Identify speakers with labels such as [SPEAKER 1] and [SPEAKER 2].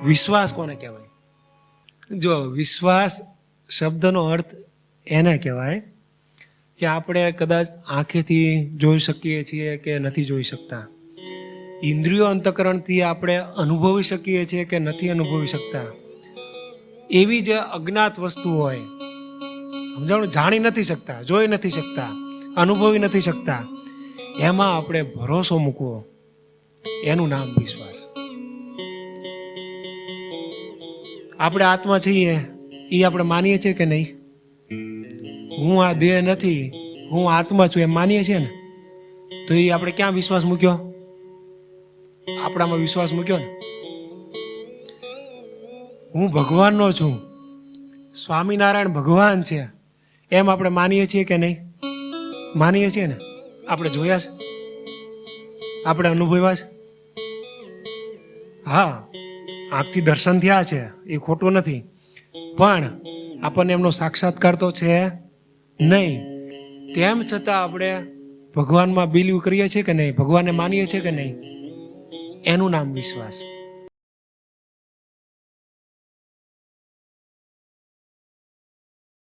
[SPEAKER 1] વિશ્વાસ કોને કહેવાય? જો વિશ્વાસ શબ્દનો અર્થ એને કહેવાય કે આપણે કદાચ આંખેથી જોઈ શકીએ છીએ કે નથી જોઈ શકતા, ઇન્દ્રિયો અંતઃકરણથી આપણે અનુભવી શકીએ છીએ કે નથી અનુભવી શકતા, એવી જે અજ્ઞાત વસ્તુ હોય, સમજાણું, જાણી નથી શકતા, જોઈ નથી શકતા, અનુભવી નથી શકતા, એમાં આપણે ભરોસો મૂકવો, એનું નામ વિશ્વાસ. આપણે આત્મા છીએ એ આપણે માનીએ છીએ કે નહીં? હું આ દેહ નથી, હું આત્મા છું એમ માનીએ છીએ ને? તો એ આપણે ક્યાં વિશ્વાસ મૂક્યો? આપણામાં વિશ્વાસ મૂક્યો ને. હું ભગવાનનો છું, સ્વામિનારાયણ ભગવાન છે એમ આપણે માનીએ છીએ કે નહીં? માનીએ છીએ ને. આપણે જોયા છે, આપણે અનુભવ્યા છે. હા, આંખથી દર્શન થયા છે, એ ખોટું નથી, પણ આપણને એમનો સાક્ષાત્કાર તો છે નહીં. તેમ છતાં આપણે ભગવાનમાં બિલીવ કરીએ છીએ કે નહીં? ભગવાનને માનીએ છીએ કે નહીં? એનું નામ વિશ્વાસ.